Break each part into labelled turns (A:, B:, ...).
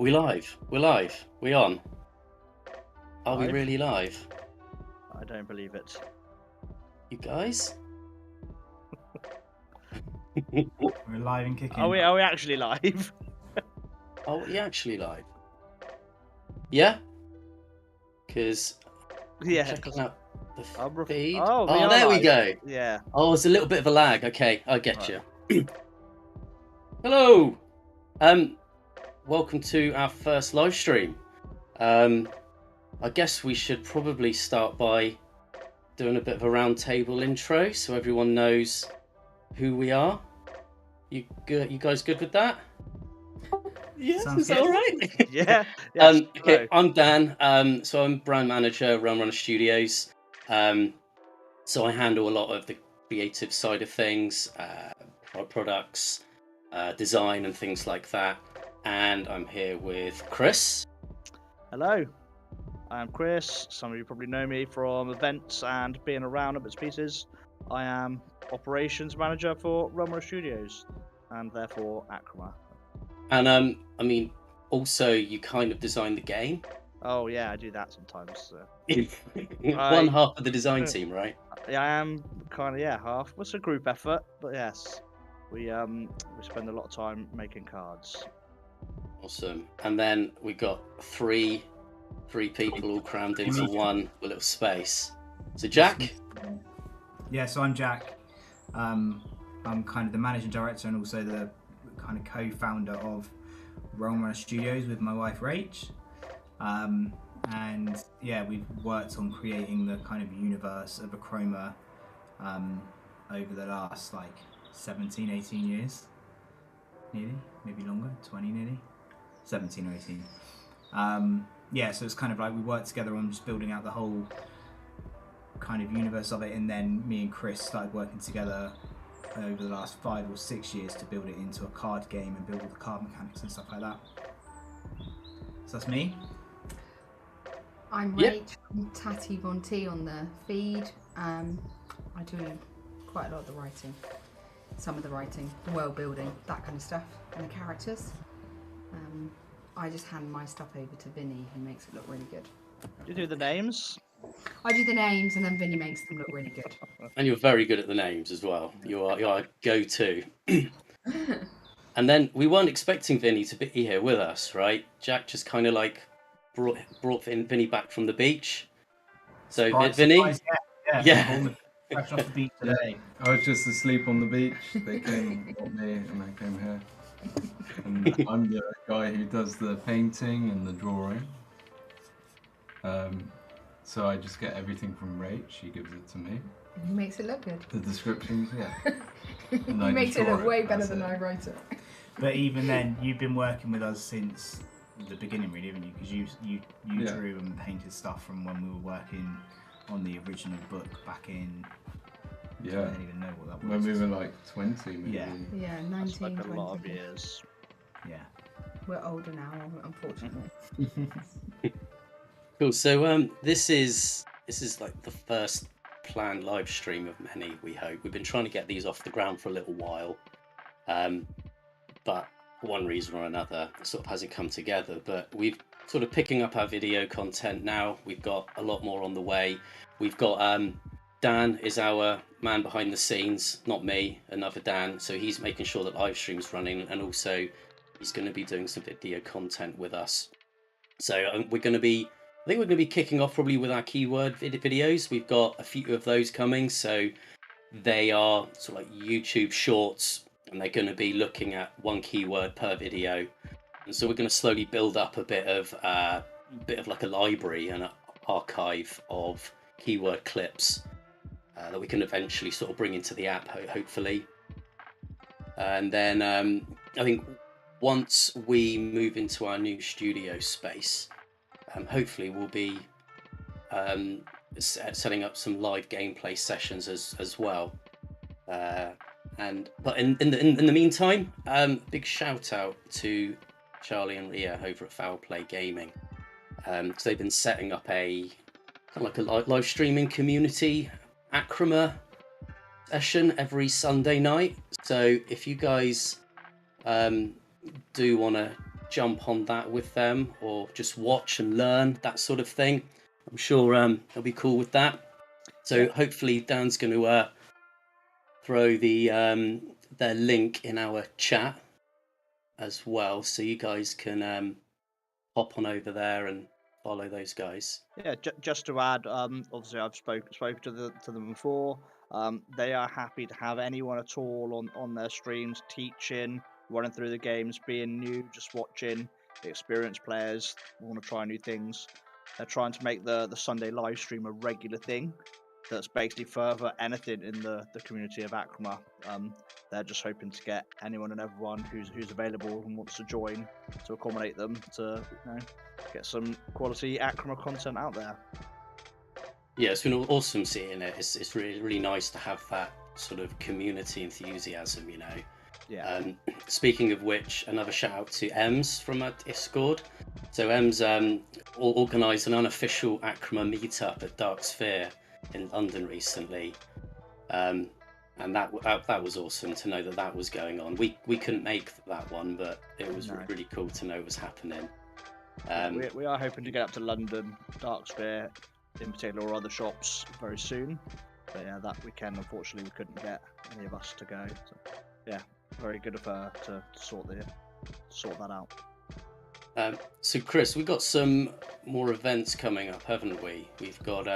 A: we live? We're live. We on? Are we
B: Live?
A: really live?
B: I don't believe it.
A: You guys?
C: We're live and kicking.
B: Are we actually live?
A: Are we actually live? Yeah? Because
B: Yeah.
A: checking out the
B: I'm
A: feed.
B: Oh, we
A: Oh,
B: are
A: there we
B: live.
A: go.
B: Yeah.
A: Oh, it's a little bit of a lag. Okay, I get
B: Right.
A: you. Hello. Welcome to our first live stream. I guess we should probably start by doing a bit of a round table intro so everyone knows who we are. You good? You guys good with that? Yes,
C: Sounds
A: is that
C: good.
A: all right?
B: Yeah. Yes,
A: Okay,
B: hello.
A: I'm Dan. So I'm brand manager, Runner Studios. So I handle a lot of the creative side of things, products, design, and things like that. And I'm here with Chris.
B: Hello. I'm Chris. Some of you probably know me from events and being around at bits and pieces. I am operations manager for Rummer Studios and therefore Achroma.
A: And I mean, also you kind of design the game.
B: Oh yeah, I do that sometimes.
A: One half of the design team, right?
B: Yeah, I am kind of half. It's a group effort, but yes, we spend a lot of time making cards.
A: Awesome. And then we got three people all crammed into one little space. So Jack?
C: Yeah, so I'm Jack. I'm kind of the managing director and also the kind of co-founder of Runner Studios with my wife Rach. And yeah, we've worked on creating the kind of universe of Achroma over the last like 17, 18 years. Nearly, maybe longer, 20 nearly. 17 or 18. Yeah, so it's kind of like we worked together on just building out the whole kind of universe of it, and then me and Chris started working together over the last 5 or 6 years to build it into a card game and build all the card mechanics and stuff like that. So that's me.
D: I'm Rach from Tatty Von T on the feed. I do quite a lot of the writing, some of the writing, the world building, that kind of stuff, and the characters. I just hand my stuff over to Vinny, who makes it look really good.
B: Do you do the names?
D: I do the names, and then Vinny makes them look really good.
A: And you're very good at the names as well. You are go-to. And then we weren't expecting Vinny to be here with us, right? Jack just kind of like brought Vinny back from the beach. So Vinny?
C: Yeah. Fresh off the beach today.
E: I was just asleep on the beach. They came and got me, and I came here. And I'm the guy who does the painting and the drawing. So I just get everything from Rach. She gives it to me.
D: He makes it look good.
E: The descriptions, yeah.
D: He makes it look way better than I write it.
C: But even then, you've been working with us since the beginning, really, haven't you? Because you drew and painted stuff from when we were working on the original book back in.
E: Yeah.
C: I don't even know what that was.
E: When we were like 20, maybe.
C: Yeah.
D: Yeah,
B: That's
D: 19,
B: like a
D: 20.
B: lot of years.
C: Yeah.
D: We're older now, unfortunately.
A: Cool. So this is like the first planned live stream of many, we hope. We've been trying to get these off the ground for a little while. But for one reason or another, it sort of hasn't come together. But we've sort of picking up our video content now. We've got a lot more on the way. We've got Dan is our man behind the scenes, not me, another Dan. So he's making sure that live stream's running, and also he's going to be doing some video content with us. So I think we're going to be kicking off probably with our keyword videos. We've got a few of those coming. So they are sort of like YouTube shorts, and they're going to be looking at one keyword per video. And so we're going to slowly build up a bit of like a library and an archive of keyword clips that we can eventually sort of bring into the app, hopefully. And then I think once we move into our new studio space, hopefully we'll be setting up some live gameplay sessions as well. But in the meantime, big shout out to Charlie and Ria over at Foul Play Gaming, because they've been setting up a kind of like a live streaming community Achroma session every Sunday night. So if you guys do want to jump on that with them, or just watch and learn, that sort of thing, I'm sure they'll be cool with that. So hopefully Dan's going to throw their link in our chat as well, so you guys can hop on over there and follow those guys.
B: Yeah, just to add, obviously I've spoken to them before. They are happy to have anyone at all on their streams teaching, running through the games, being new, just watching, experienced players who want to try new things. They're trying to make the Sunday live stream a regular thing. That's basically further anything in the community of Achroma. They're just hoping to get anyone and everyone who's available and wants to join to accommodate them to get some quality Achroma content out there.
A: Yeah, it's been awesome seeing it. It's really nice to have that sort of community enthusiasm, you know.
B: Yeah.
A: Speaking of which, another shout out to Ems from our Discord. So Ems organised an unofficial Achroma meetup at Dark Sphere in London recently, and that was awesome to know that was going on. We couldn't make that one, but it was really cool to know it was happening.
B: We are hoping to get up to London, Dark Sphere in particular, or other shops very soon. But yeah, that weekend unfortunately we couldn't get any of us to go. So, yeah, very good of her to sort that out.
A: So Chris, we've got some more events coming up, haven't we? We've got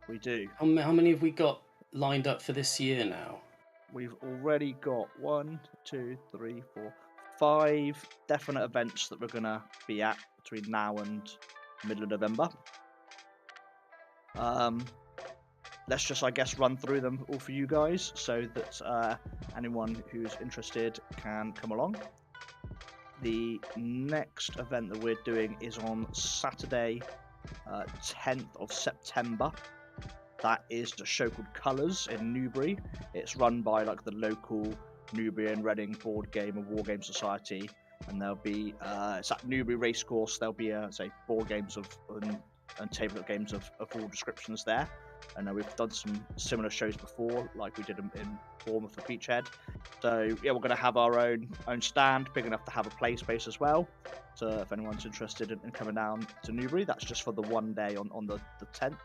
B: we do.
A: How many have we got lined up for this year now?
B: We've already got 5 definite events that we're gonna be at between now and middle of November. Let's just, I guess, run through them all for you guys so that anyone who's interested can come along. The next event that we're doing is on Saturday, 10th of September. That is a show called Colours in Newbury. It's run by like the local Newbury and Reading board game and war game society, and there'll be it's at Newbury Racecourse. There'll be say board games and tabletop games of all descriptions there. And we've done some similar shows before, like we did in Bournemouth for Beachhead. So yeah, we're going to have our own stand, big enough to have a play space as well. So if anyone's interested in coming down to Newbury, that's just for the one day on the 10th.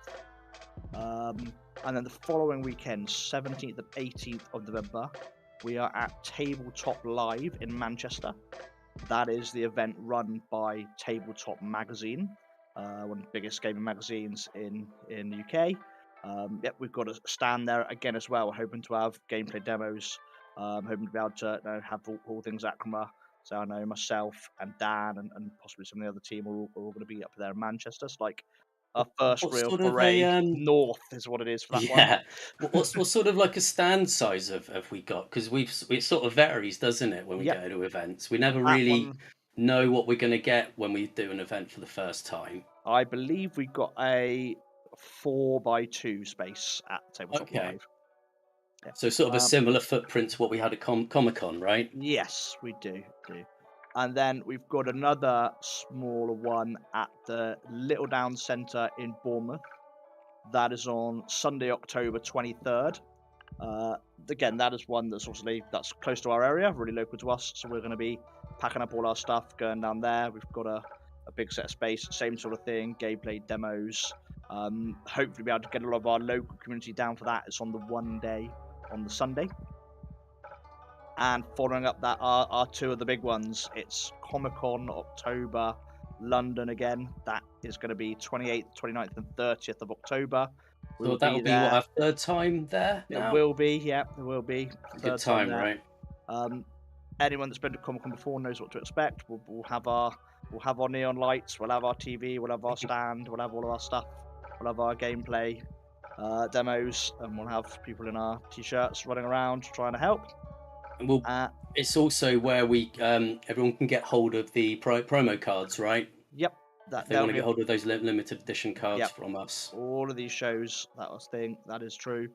B: And then the following weekend, 17th and 18th of November, we are at Tabletop Live in Manchester. That is the event run by Tabletop Magazine, one of the biggest gaming magazines in the UK. Yep, we've got a stand there again as well, hoping to have gameplay demos, hoping to be able to have all things Achroma. So I know myself and Dan and possibly some of the other team are all going to be up there in Manchester. It's like our first real foray north is what it is for that one.
A: Yeah. What sort of like a stand size have we got? Because it sort of varies, doesn't it, when we go to events? We never really know what we're going to get when we do an event for the first time.
B: I believe we got a 4x2 space at Tabletop Live.
A: Yeah. So sort of a similar footprint to what we had at Comic-Con, right?
B: Yes, we do. And then we've got another smaller one at the Little Down Centre in Bournemouth. That is on Sunday, October 23rd. Again, that is one that's close to our area, really local to us. So we're going to be packing up all our stuff, going down there. We've got a big set of space, same sort of thing, gameplay demos. Hopefully be able to get a lot of our local community down for that. It's on the one day on the Sunday. And following up that are two of the big ones. It's Comic-Con October, London again. That is going to be 28th, 29th and 30th of October.
A: So that'll be what, our third time there now?
B: It will be, yeah, it will be.
A: Good time, right?
B: Anyone that's been to Comic-Con before knows what to expect. We'll have our neon lights, we'll have our TV, we'll have our stand, we'll have all of our stuff, we'll have our gameplay demos, and we'll have people in our t-shirts running around trying to help.
A: And it's also where we everyone can get hold of the promo cards, right?
B: Yep.
A: If they want to get hold of those limited edition cards from us.
B: All of these shows, that is true.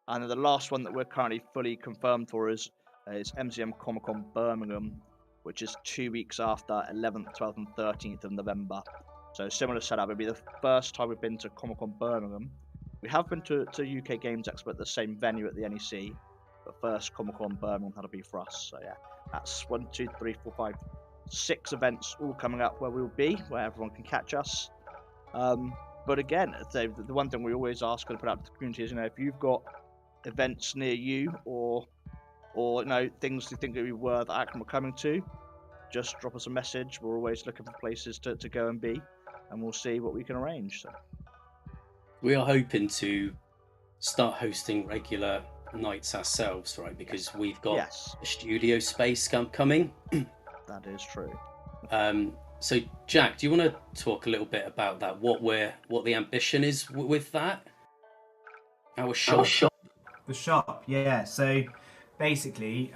B: And then the last one that we're currently fully confirmed for is MCM Comic Con Birmingham, which is 2 weeks after 11th, 12th and 13th of November. So similar setup. It'll be the first time we've been to Comic Con Birmingham. We have been to UK Games Expo at the same venue at the NEC. But first Comic Con Birmingham, that'll be for us. So yeah, that's 1, 2, 3, 4, 5, 6 events all coming up where we'll be, where everyone can catch us. But again, the one thing we always ask and put out to the community is, if you've got events near you or things you think that we were that Achroma coming to, just drop us a message. We're always looking for places to go and be, and we'll see what we can arrange. So.
A: We are hoping to start hosting regular nights ourselves, right? Because we've got a studio space coming.
B: That is true.
A: So Jack, do you want to talk a little bit about that? What the ambition is with that? Our shop.
C: The shop, yeah. So basically,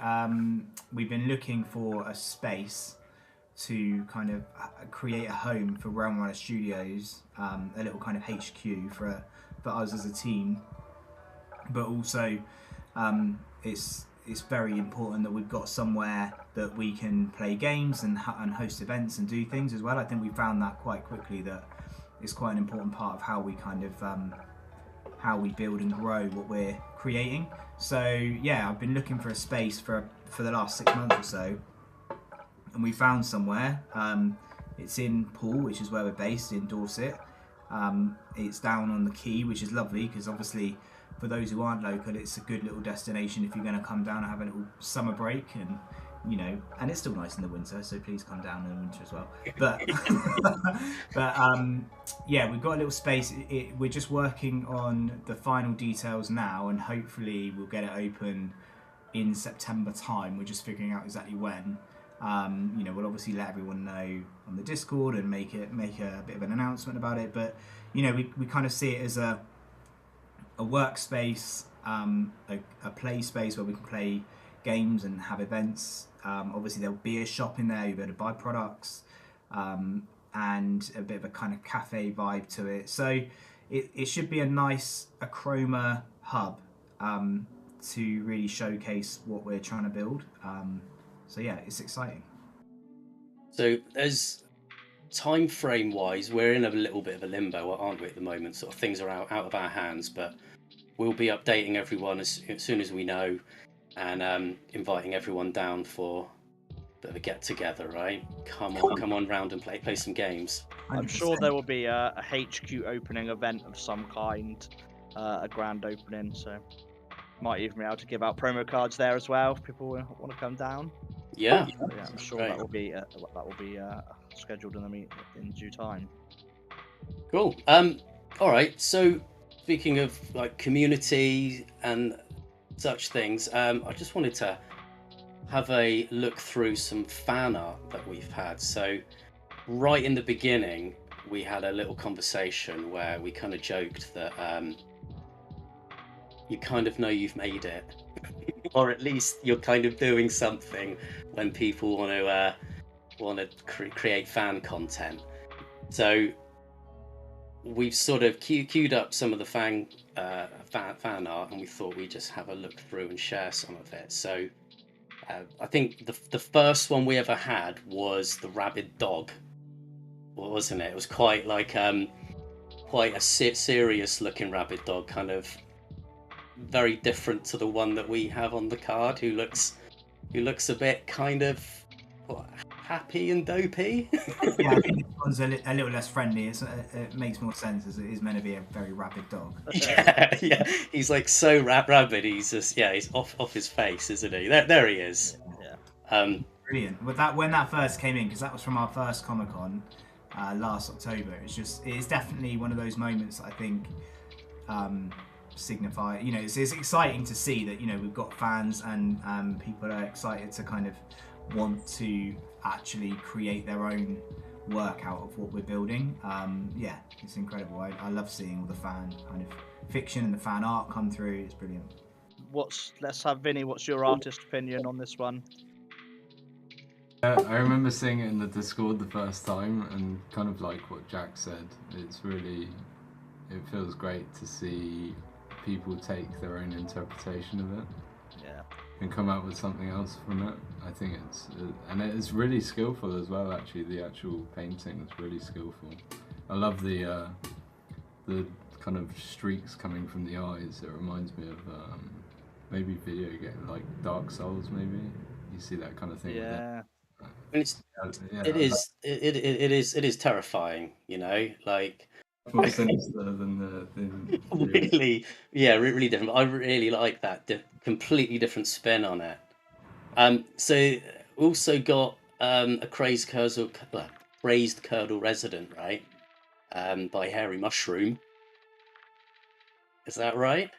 C: we've been looking for a space to kind of create a home for Realm Runner Studios, a little kind of HQ for us as a team. But also, it's very important that we've got somewhere that we can play games and host events and do things as well. I think we found that quite quickly, that it's quite an important part of how we kind of how we build and grow what we're creating. So yeah, I've been looking for a space for the last 6 months or so, and we found somewhere. It's in Poole, which is where we're based, in Dorset. It's down on the quay, which is lovely, because obviously for those who aren't local, it's a good little destination if you're going to come down and have a little summer break, and and it's still nice in the winter, so please come down in the winter as well. But yeah, we've got a little space. We're just working on the final details now, and hopefully we'll get it open in September time. We're just figuring out exactly when. We'll obviously let everyone know on the Discord and make a bit of an announcement about it. But we kind of see it as a workspace, a play space where we can play games and have events. Obviously there'll be a shop in there, you'll be able to buy products, and a bit of a kind of cafe vibe to it. So it should be a nice Achroma hub to really showcase what we're trying to build. So yeah, it's exciting.
A: So there's time frame wise, we're in a little bit of a limbo, aren't we, at the moment? Sort of things are out of our hands, but we'll be updating everyone as soon as we know, and inviting everyone down for a bit of a get together, right? Come on round and play some games.
B: I'm sure there will be a HQ opening event of some kind, a grand opening, so might even be able to give out promo cards there as well if people want to come down.
A: Yeah,
B: I'm sure that will be scheduled in due time.
A: Cool. All right. So speaking of like community and such things, I just wanted to have a look through some fan art that we've had. So right in the beginning, we had a little conversation where we kind of joked that you kind of know you've made it, or at least you're kind of doing something when people want to create fan content. So we've sort of queued up some of the fan art, and we thought we'd just have a look through and share some of it. So I think the first one we ever had was the Rabid Dog, wasn't it? It was quite like quite a serious looking Rabid Dog, kind of very different to the one that we have on the card, who looks a bit kind of happy and dopey.
C: Yeah, I think this one's a little less friendly. It makes more sense, as it is meant to be a very rabid dog.
A: Yeah, he's like so rabid. He's just he's off his face, isn't he? There he is.
B: Yeah.
C: Brilliant. With that, when that first came in, because that was from our first Comic-Con last October. It's definitely one of those moments that I think signify. It's exciting to see that we've got fans and people are excited to kind of want to actually create their own work out of what we're building. Yeah, it's incredible. I love seeing all the fan kind of fiction and the fan art come through. It's brilliant.
B: Let's have Vinny. What's your artist opinion on this one?
E: I remember seeing it in the Discord the first time, and kind of like what Jack said, it feels great to see people take their own interpretation of it.
B: Yeah.
E: And come out with something else from it. I think it's really skillful as well. Actually, the actual painting is really skillful. I love the kind of streaks coming from the eyes. It reminds me of maybe video game like Dark Souls. Maybe you see that kind of thing.
B: Yeah.
A: And it's
E: Yeah,
A: it is terrifying, you know, like
E: more sinister than the
A: really, yeah, really different. I really like that completely different spin on it. So also got a crazed curdle resident, right? By Hairy Mushroom. Is that right?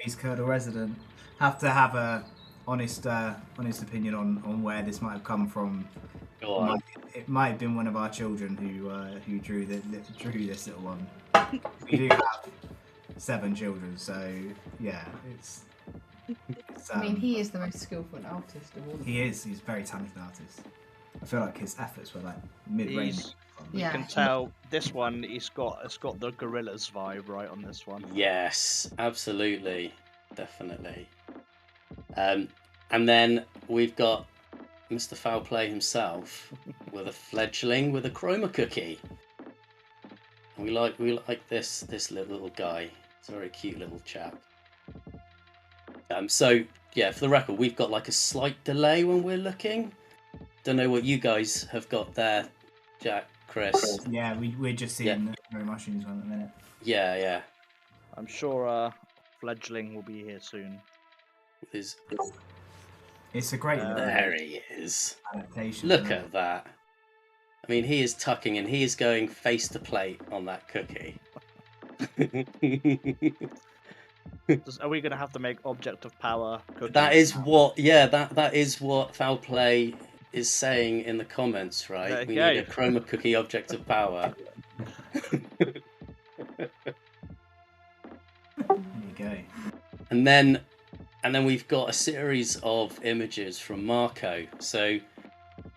C: He's Curdle resident. Have to have a honest opinion on where this might have come from.
A: Go on.
C: It might have been one of our children who drew this little one. We do have 7 children, so yeah, it's
D: I mean, he is the most skillful artist of all of them.
C: he is. He's a very talented artist. I feel like his efforts were like mid-range.
B: You
D: Yeah.
B: can tell this one. It's got the gorillas vibe right on this one.
A: Yes, absolutely, definitely. And then we've got Mr. Foul Play himself with a fledgling with a chroma cookie. And we like this little guy. It's a very cute little chap. So yeah, for the record, we've got like a slight delay when we're looking. Don't know what you guys have got there, Jack, Chris.
C: Yeah, we're just seeing the Hairy Mushrooms one at the minute.
A: Yeah.
B: I'm sure fledgling will be here soon.
C: It's a great
A: There he is.
C: adaptation.
A: Look at that. I mean, he is tucking and he is going face to plate on that cookie.
B: Are we going to have to make object of power cookies?
A: That is what, yeah, that is what Foul Play is saying in the comments, right?
B: There you
A: We
B: go.
A: need a chroma cookie object of power.
C: There you go.
A: And then we've got a series of images from Marco. So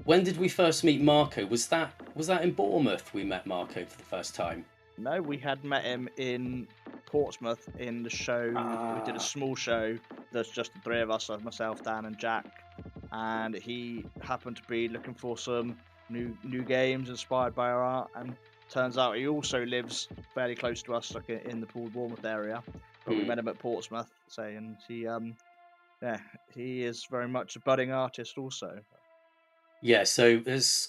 A: when did we first meet Marco? Was that in Bournemouth we met Marco for the first time?
B: No, we had met him in Portsmouth in the show. We did a small show. There's just the 3 of us, myself, Dan, and Jack. And he happened to be looking for some new games inspired by our art. And turns out he also lives fairly close to us, like in the Poole Bournemouth area. But we met him at Portsmouth, and he is very much a budding artist also.
A: Yeah, so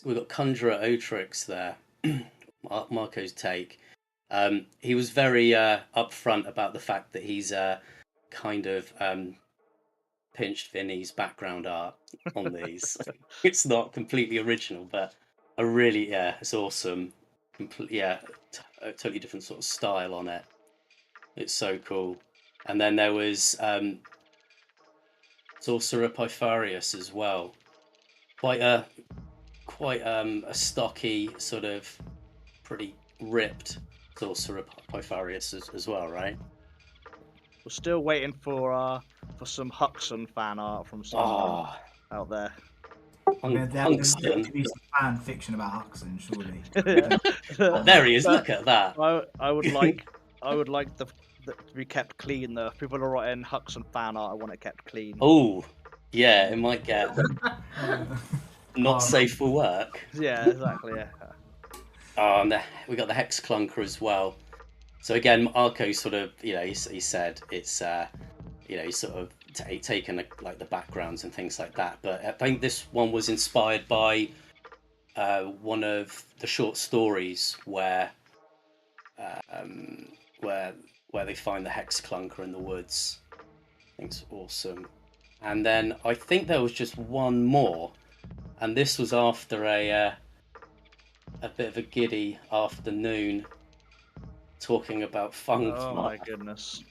A: we've got Conjurer Otrix there, Marco's take. He was very upfront about the fact that he's kind of pinched Vinny's background art on these. It's not completely original, but it's awesome. A totally different sort of style on it. It's so cool. And then there was Sorcerer Pofarius as well. Quite a stocky, sort of pretty ripped Sorcerer Pofarius as well, right?
B: We're still waiting for some Hudson fan art from someone out there.
C: There needs to be some fan fiction about Hudson, surely.
A: There he is. Look at that.
B: I would like to be kept clean though. If people are writing Hudson fan art, I want it kept clean.
A: Oh, yeah, it might get not safe for work.
B: Yeah, exactly. Yeah.
A: Oh, and we got the Hex Clunker as well. So again, Marco sort of, he said it's, he's sort of taken like the backgrounds and things like that. But I think this one was inspired by one of the short stories where they find the Hex Clunker in the woods. I think it's awesome. And then I think there was just one more, and this was after a bit of a giddy afternoon talking about Funguar.
B: Oh my goodness.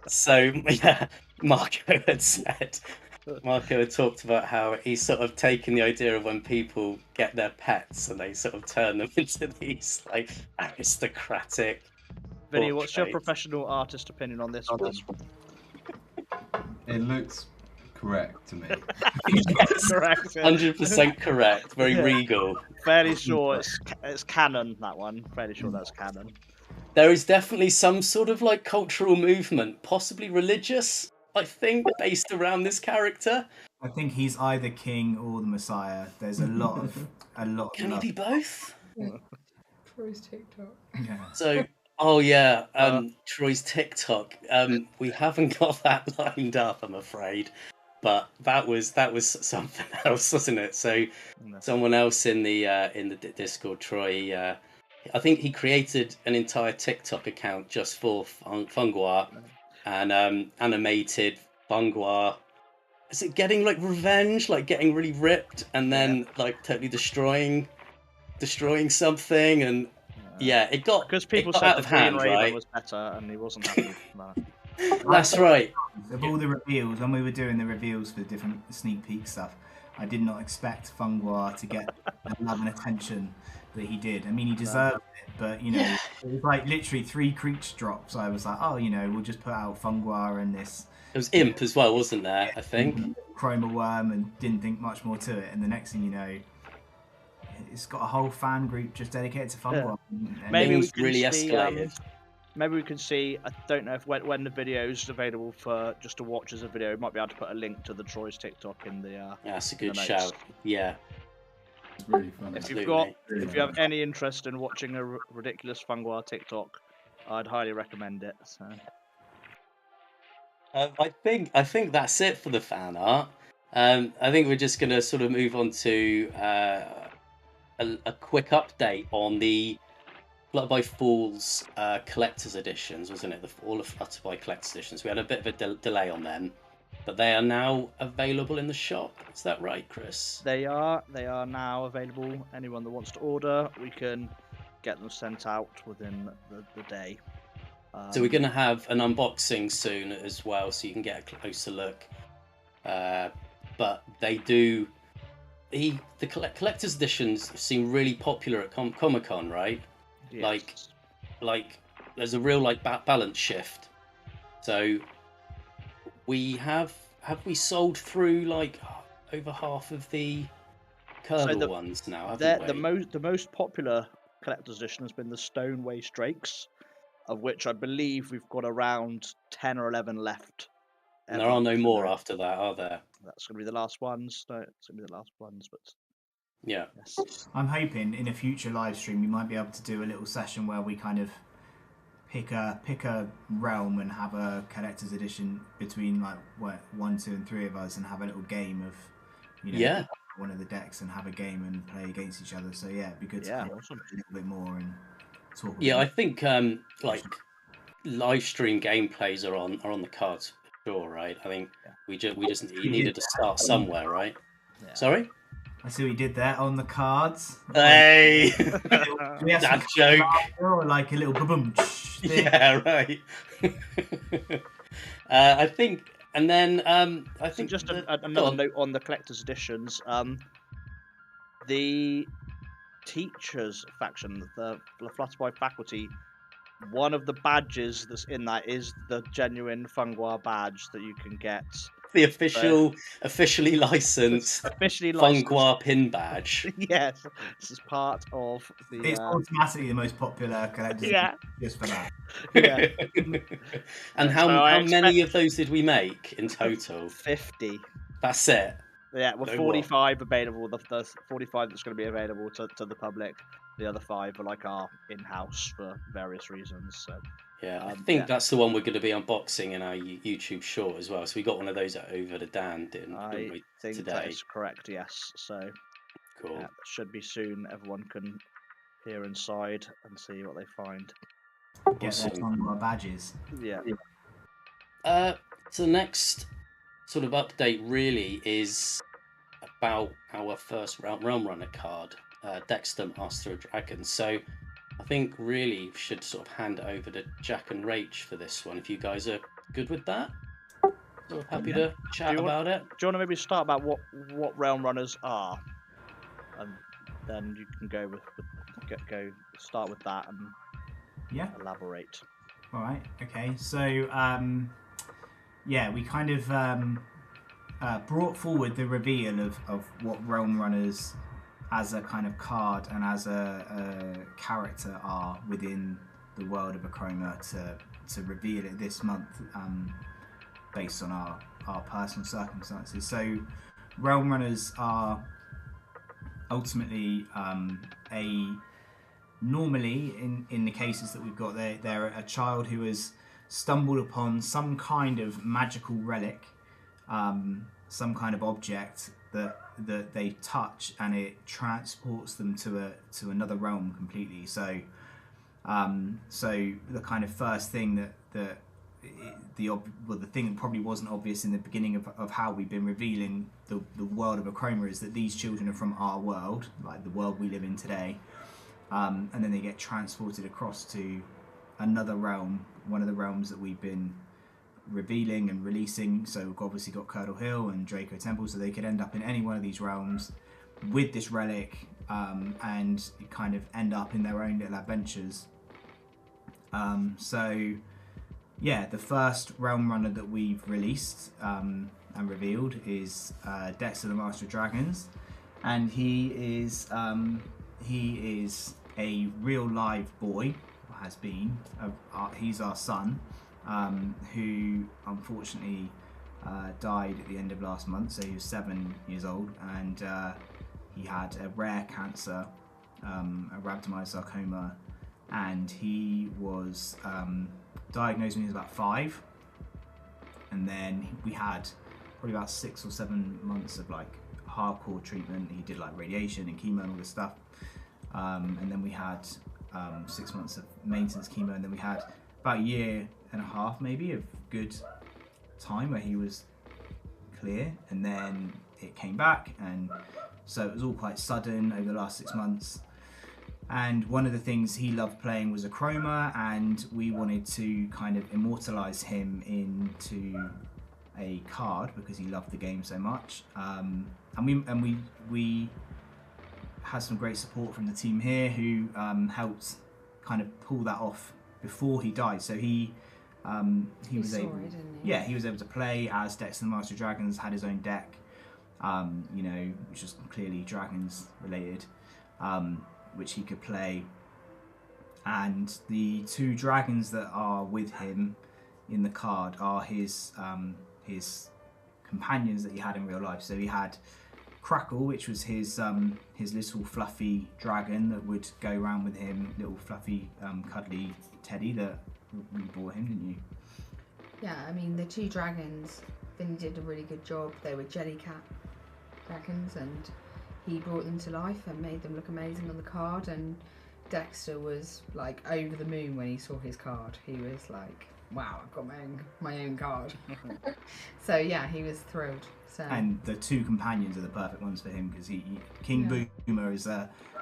A: So yeah, Marco had talked about how he's sort of taken the idea of when people get their pets and they sort of turn them into these like aristocratic.
B: Vinny, what's your
A: portraits.
B: professional artist opinion on this one?
E: It looks correct to me.
A: Yes,
B: Correct.
A: 100% correct. Very regal.
B: Fairly sure it's canon, that one. Fairly sure that's canon.
A: There is definitely some sort of like cultural movement, possibly religious, I think, based around this character.
C: I think he's either king or the Messiah. There's a lot of
A: Can he be both?
D: Troy's TikTok.
C: Yeah.
A: So, Troy's TikTok. We haven't got that lined up, I'm afraid. but that was something else, wasn't it? So someone else in the Discord, Troy, I think he created an entire TikTok account just for Funguar, and animated Funguar. Is it getting like revenge, like getting really ripped, and then like totally destroying something, and it got
B: because people
A: got
B: said
A: out
B: the
A: of
B: Green
A: hand,
B: Raven
A: right?
B: was better, and he wasn't happy with that.
A: That's right.
C: Of all the reveals, when we were doing the reveals for different sneak peek stuff, I did not expect Funguar to get the love and attention that he did. I mean, he deserved it, but you know, it was like literally 3 creature drops. I was like, oh, you know, we'll just put out Funguar and this.
A: It was Imp as well, wasn't there? I think
C: Chroma Worm, and didn't think much more to it. And the next thing you know, it's got a whole fan group just dedicated to Funguar.
B: Yeah. Maybe we can
A: really
B: see,
A: escalated.
B: maybe we can see. I don't know if when the video is available for just to watch as a video, we might be able to put a link to the Troy's TikTok in the.
A: Yeah, that's a good
B: notes.
A: shout. Yeah.
E: It's really fun.
B: If you have any interest in watching a ridiculous Funguar TikTok, I'd highly recommend it. So.
A: I think that's it for the fan art. I think we're just gonna sort of move on to a quick update on the Flutter by Falls collector's editions, wasn't it? All of Flutter by collector's editions. We had a bit of a delay on them, but they are now available in the shop. Is that right, Chris?
B: They are now available. Anyone that wants to order, we can get them sent out within the day.
A: So we're going to have an unboxing soon as well, so you can get a closer look. But they do... The collector's editions seem really popular at Comic-Con, right?
B: Yes.
A: Like there's a real balance shift. So we have we sold through like over half of the Kerbal ones now, haven't we?
B: The most popular collector's edition has been the Stonewaste Drakes, of which I believe we've got around 10 or 11 left.
A: And there are no more after that, are there?
B: That's going to be the last ones. No, it's going to be the last ones, but...
A: Yeah.
B: Yes.
C: I'm hoping in a future live stream we might be able to do a little session where we kind of pick a realm and have a collector's edition between like 1, 2, and 3 of us, and have a little game of, you know, one of the decks and have a game and play against each other. So yeah, it'd be good to kind of a little bit more and talk.
A: I think like live stream gameplays are on the cards for sure, right? I think we just needed to start somewhere, right?
B: Yeah.
A: Sorry?
C: I see what you did there on the cards.
A: Hey,
C: that
A: joke.
C: Or like a little boom.
A: Yeah, right. I think, and then I think
B: just another note on the collector's editions. The teachers faction, the Flutterby faculty, one of the badges that's in that is the genuine Funguar badge that you can get.
A: The officially licensed Funguar pin badge.
B: Yes, this is part of the.
C: It's automatically the most popular collector's just for that.
B: Yeah.
A: And how many of those did we make in total?
B: 50.
A: That's it.
B: Yeah, we're 45 available. The 45 that's going to be available to the public. The other 5 are like our in-house for various reasons. So.
A: Yeah, I think that's the one we're going to be unboxing in our YouTube short as well. So we got one of those over to Dan, didn't we,
B: think
A: today?
B: that is correct, yes. So
A: cool.
B: That should be soon. Everyone can peer inside and see what they find.
C: Get their Funguar badges.
B: Yeah.
A: So the next sort of update really is about our first Realm Runner card, Dexter, Master of Dragons. So I think really should sort of hand it over to Jack and Rach for this one. If you guys are good with that, sort of happy to chat about it.
B: Do you want to maybe start about what Realm Runners are, and then you can go start with that and elaborate.
C: All right. Okay. So we kind of brought forward the reveal of what Realm Runners as a kind of card and as a character are within the world of Achroma to reveal it this month, based on our personal circumstances. So Realm Runners are ultimately normally in the cases that we've got, they're a child who has stumbled upon some kind of magical relic some kind of object that they touch, and it transports them to another realm completely. So the kind of first thing the thing that probably wasn't obvious in the beginning of how we've been revealing the world of Achroma is that these children are from our world, like the world we live in today, and then they get transported across to another realm, one of the realms that we've been revealing and releasing. So we've obviously got Curdle Hill and Draco Temple, so they could end up in any one of these realms with this relic, and kind of end up in their own little adventures. So yeah, the first realm runner that we've released and revealed is Dexter, the Master of Dragons, and he is a real live boy, or has been. He's our son, who unfortunately died at the end of last month. So he was 7 years old, and he had a rare cancer, a rhabdomyosarcoma, and he was diagnosed when he was about 5, and then we had probably about 6 or 7 months of like hardcore treatment. He did like radiation and chemo and all this stuff, and then we had 6 months of maintenance chemo, and then we had about a year and a half maybe of good time where he was clear, and then it came back, and so it was all quite sudden over the last 6 months. And one of the things he loved playing was Achroma, and we wanted to kind of immortalize him into a card because he loved the game so much. And we had some great support from the team here who helped kind of pull that off before he died. So he was able, yeah, he was able to play as Dexter the Master of Dragons, had his own deck, you know, which was clearly dragons related, which he could play. And the 2 dragons that are with him in the card are his companions that he had in real life. So he had Crackle, which was his little fluffy dragon that would go around with him, little fluffy cuddly teddy that you bought him, didn't you?
D: Yeah, I mean the 2 dragons, Vinny did a really good job. They were Jellycat dragons, and he brought them to life and made them look amazing on the card. And Dexter was like over the moon when he saw his card. He was like, wow, I've got my own card. So yeah, he was thrilled. So.
C: And the 2 companions are the perfect ones for him, because King Boomer is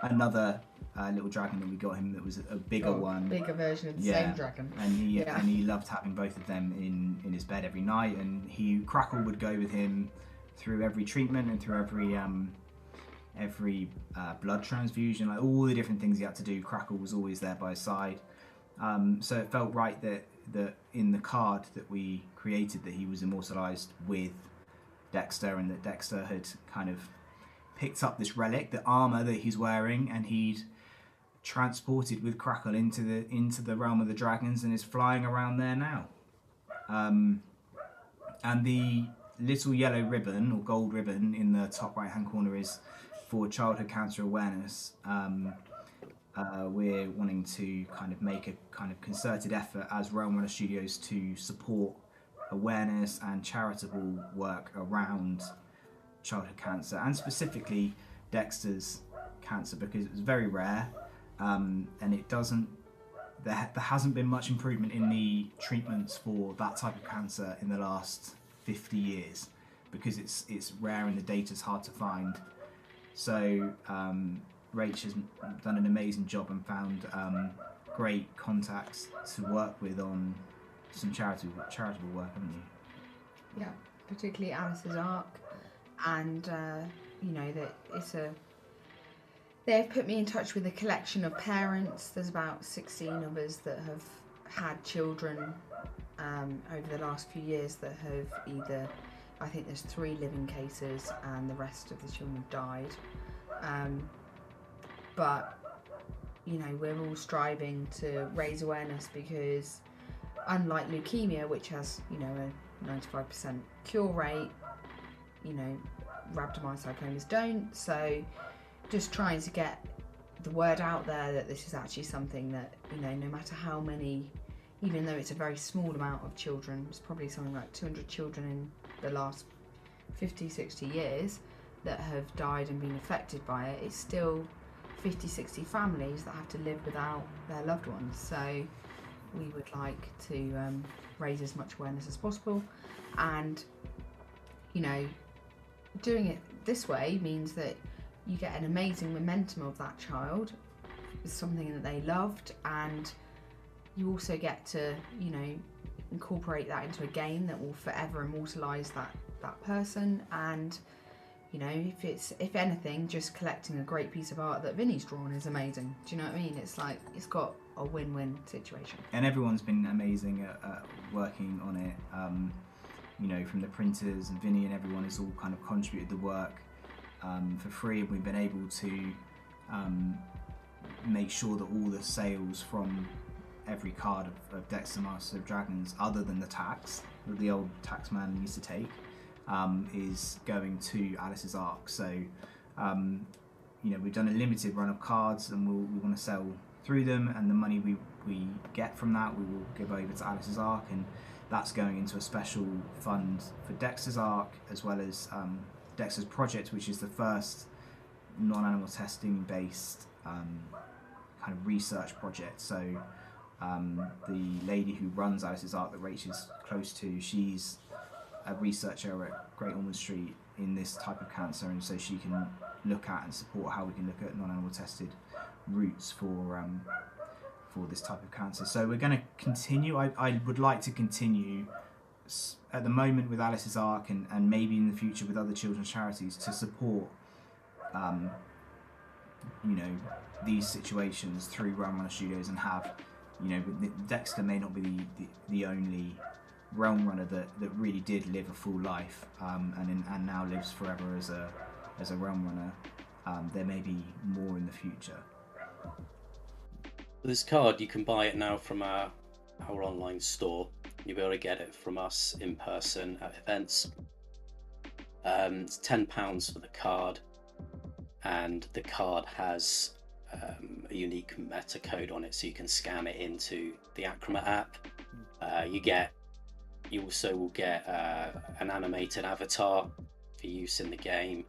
C: another little dragon that we got him that was a bigger one.
D: Bigger version of the same dragon.
C: And he loved having both of them in his bed every night, and Crackle would go with him through every treatment and through every blood transfusion, like all the different things he had to do. Crackle was always there by his side. So it felt right that in the card that we created that he was immortalized with Dexter, and that Dexter had kind of picked up this relic, the armor that he's wearing, and he'd transported with Crackle into the realm of the dragons and is flying around there now. And the little yellow ribbon or gold ribbon in the top right hand corner is for childhood cancer awareness. We're wanting to kind of make a kind of concerted effort as Realm Runner Studios to support awareness and charitable work around childhood cancer, and specifically Dexter's cancer, because it was very rare, and there hasn't been much improvement in the treatments for that type of cancer in the last 50 years, because it's rare and the data's hard to find. So Rach has done an amazing job and found great contacts to work with on some charitable work, haven't you?
D: Yeah, particularly Alice's Arc, and you know that they've put me in touch with a collection of parents. There's about 16 of us that have had children over the last few years that have either, I think there's 3 living cases and the rest of the children have died. But you know, we're all striving to raise awareness, because unlike leukemia, which has, you know, a 95% cure rate, you know, rhabdomyosarcomas don't. So just trying to get the word out there that this is actually something that, you know, no matter how many, even though it's a very small amount of children, it's probably something like 200 children in the last 50, 60 years that have died and been affected by it, it's still 50, 60 families that have to live without their loved ones. So we would like to raise as much awareness as possible, and doing it this way means that you get an amazing momentum of that child. It's something that they loved, and you also get to incorporate that into a game that will forever immortalize that person. And if anything, just collecting a great piece of art that Vinny's drawn is amazing. Do you know what I mean? It's like it's got a win-win situation.
C: And everyone's been amazing at working on it. From the printers, and Vinny and everyone has all kind of contributed the work for free, and we've been able to make sure that all the sales from every card of Dexter Master of Dragons, other than the tax that the old tax man used to take, is going to Alice's Ark. So we've done a limited run of cards, and we want to sell through them, and the money we get from that we will give over to Alice's Ark, and that's going into a special fund for Dexter's Ark, as well as Dexter's Project, which is the first non-animal testing based kind of research project. So the lady who runs Alice's Ark that Rach is close to, she's a researcher at Great Ormond Street in this type of cancer, and so she can look at and support how we can look at non-animal tested routes for this type of cancer. So we're going to continue. I would like to continue at the moment with Alice's Ark, and maybe in the future with other children's charities, to support these situations through Realm Runner Studios, and have Dexter may not be the only Realm Runner that really did live a full life and now lives forever as a Realm Runner. There may be more in the future.
A: This card, you can buy it now from our online store. You'll be able to get it from us in person at events. It's £10 for the card, and the card has a unique meta code on it, so you can scan it into the Achroma app. You also will get an animated avatar for use in the game.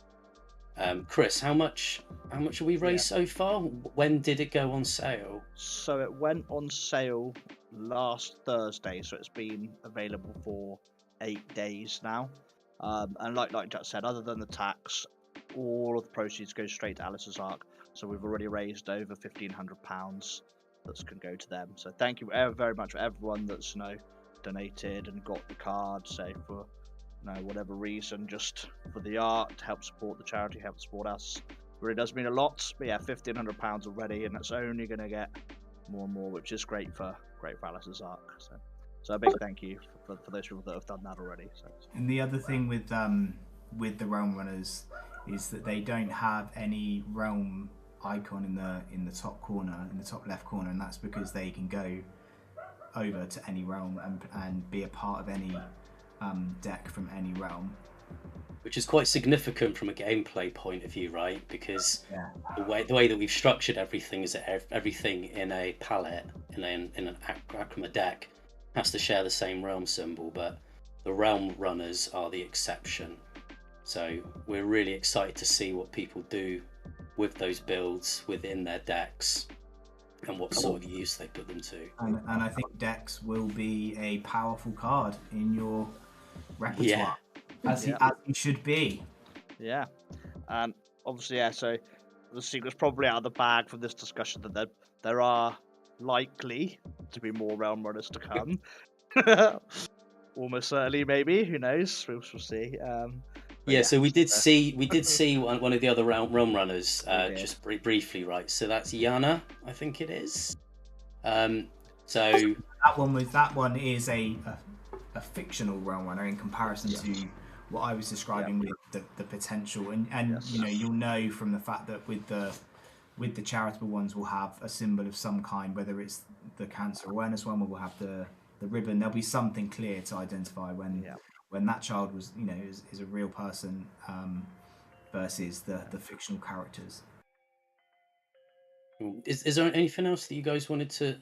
A: Chris, how much have we raised so far? When did it go on sale?
B: So it went on sale last Thursday, so it's been available for 8 days now. And like Jack said, other than the tax, all of the proceeds go straight to Alice's Ark. So we've already raised over £1,500 that can go to them. So thank you very much for everyone that's donated and got the card, say for whatever reason, just for the art, to help support the charity, help support us. It really does mean a lot. But yeah, £1,500 already, and it's only going to get more and more, which is great for Alice's Ark. So a big thank you for those people that have done that already. So.
C: And the other thing with the Realm Runners is that they don't have any realm icon in the top corner, in the top left corner, and that's because they can go over to any realm and be a part of any deck from any realm,
A: which is quite significant from a gameplay point of view, right? Because
C: yeah.
A: the way that we've structured everything is that everything in a palette, in an Achroma deck, has to share the same realm symbol, but the Realm Runners are the exception. So we're really excited to see what people do with those builds within their decks, and what sort of use they put them to.
C: And I think Dex will be a powerful card in your repertoire, as he should be.
B: Yeah, and obviously, so the secret's probably out of the bag from this discussion that there are likely to be more Realm Runners to come. Almost certainly, maybe. Who knows? We'll see.
A: So we did see one of the other Realm Runners just briefly, right? So that's Yana, I think it is. So
C: that one is a fictional Realm Runner in comparison to what I was describing with the potential, and you'll know from the fact that with the charitable ones we'll have a symbol of some kind, whether it's the cancer awareness one, or we'll have the ribbon. There'll be something clear to identify when that child was is a real person versus the fictional characters.
A: Is there anything else that you guys wanted to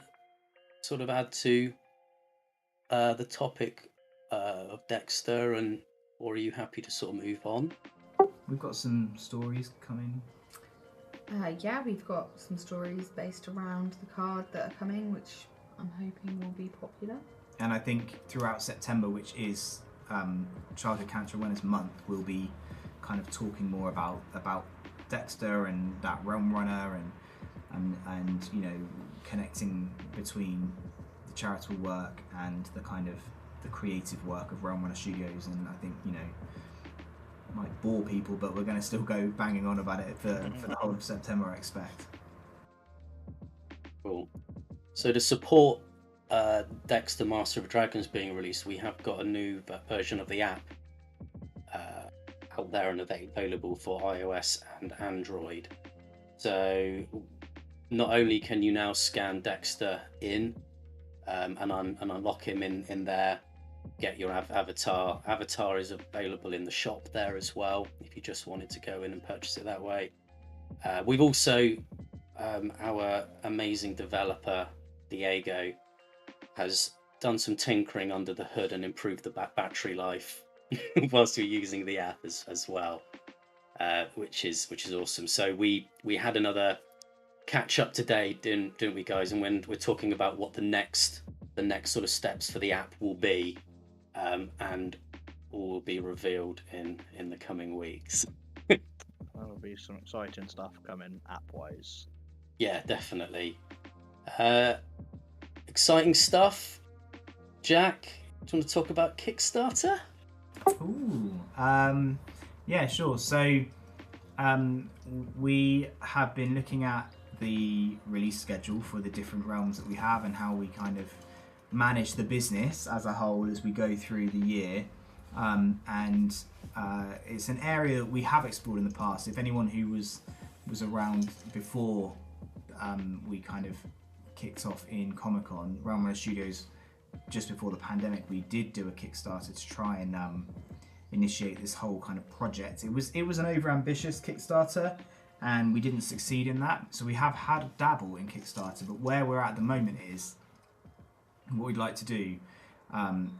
A: sort of add to the topic of Dexter and or are you happy to sort of move on?
C: We've got some stories coming.
D: Yeah, we've got some stories based around the card that are coming, which I'm hoping will be popular.
C: And I think throughout September, which is Childhood Cancer Awareness Month, we'll be kind of talking more about Dexter and that Realm Runner and you know, connecting between the charitable work and the kind of the creative work of Realm Runner Studios. And I think, you know, might bore people, but we're going to still go banging on about it for the whole of September, I expect.
A: Cool. So to support Dexter Master of Dragons being released, we have got a new version of the app out there and available for iOS and Android. So not only can you now scan Dexter in and unlock him in there, get your avatar. Avatar is available in the shop there as well if you just wanted to go in and purchase it that way. We've also our amazing developer Diego has done some tinkering under the hood and improved the battery life whilst you're using the app as well, which is awesome. So we had another catch up today, didn't we, guys? And when we're talking about what the next sort of steps for the app will be, and all will be revealed in the coming weeks.
B: There'll be some exciting stuff coming app-wise.
A: Yeah, definitely. Exciting stuff. Jack, do you want to talk about Kickstarter?
C: Ooh, yeah, sure. So we have been looking at the release schedule for the different realms that we have and how we kind of manage the business as a whole as we go through the year. And it's an area that we have explored in the past. If anyone who was around before we kind of kicked off in Comic-Con, Realm Runner Studios, just before the pandemic, we did do a Kickstarter to try and initiate this whole kind of project. It was an over-ambitious Kickstarter, and we didn't succeed in that. So we have had a dabble in Kickstarter, but where we're at the moment is what we'd like to do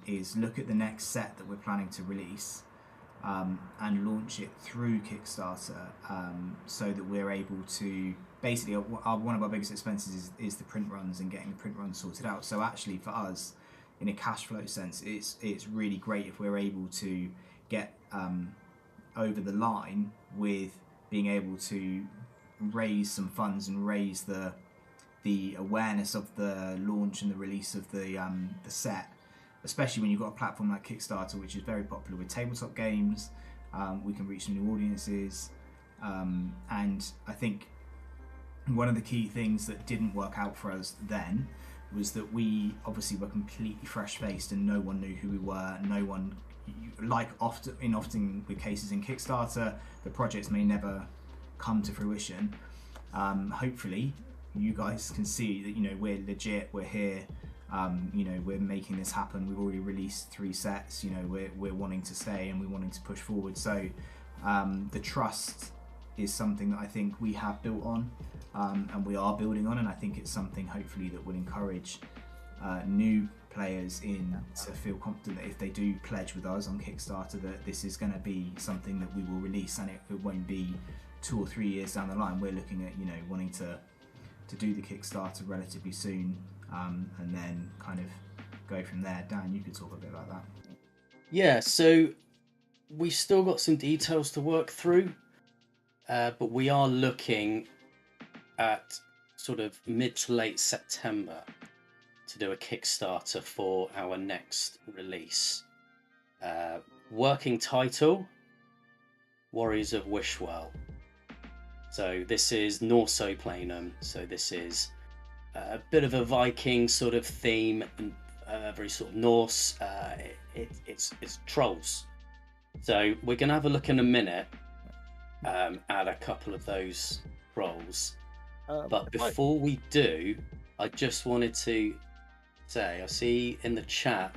C: is look at the next set that we're planning to release and launch it through Kickstarter, so that we're able to basically one of our biggest expenses is the print runs and getting the print runs sorted out. So actually for us, in a cash flow sense, it's really great if we're able to get over the line with being able to raise some funds and raise the awareness of the launch and the release of the set, especially when you've got a platform like Kickstarter, which is very popular with tabletop games. We can reach some new audiences, and I think one of the key things that didn't work out for us then was that we obviously were completely fresh-faced and no one knew who we were. No one, like often with cases in Kickstarter, the projects may never come to fruition. Hopefully you guys can see that, you know, we're legit, we're here, you know, we're making this happen. We've already released 3 sets, you know, we're wanting to stay and we're wanting to push forward. So the trust is something that I think we have built on, and we are building on, and I think it's something hopefully that will encourage new players to feel confident that if they do pledge with us on Kickstarter, that this is going to be something that we will release, and it won't be 2 or 3 years down the line. We're looking at, you know, wanting to do the Kickstarter relatively soon, and then kind of go from there. Dan, you could talk a bit about that.
A: Yeah, so we've still got some details to work through, but we are looking at sort of mid to late September to do a Kickstarter for our next release. Working title, Warriors of Wishwell. So this is Norso Planum, so this is a bit of a Viking sort of theme, very sort of Norse. It's trolls. So we're going to have a look in a minute at a couple of those trolls. But before we do, I just wanted to say, I see in the chat,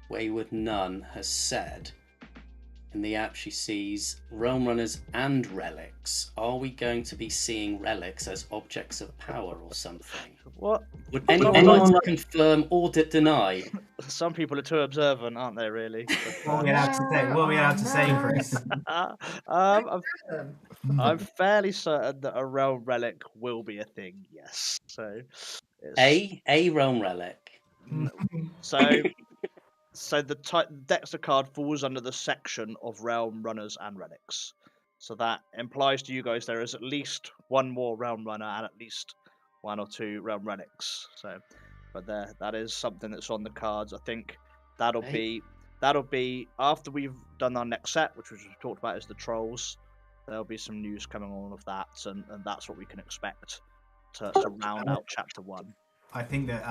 A: Wayward Nun has said, in the app she sees realm runners and relics. Are we going to be seeing relics as objects of power or something?
B: What?
A: Would anyone like to confirm or deny?
B: Some people are too observant, aren't they? Really?
C: What are we allowed to say? What are we allowed to say, Chris?
B: I'm fairly certain that a realm relic will be a thing. Yes. So.
A: A realm relic.
B: So the Dexter card falls under the section of realm runners and relics. So that implies to you guys there is at least one more realm runner and at least one or two realm relics. So, but that is something that's on the cards. I think that'll be after we've done our next set, which we've talked about is the trolls. There'll be some news coming on of that, and that's what we can expect to round out chapter 1.
C: I think that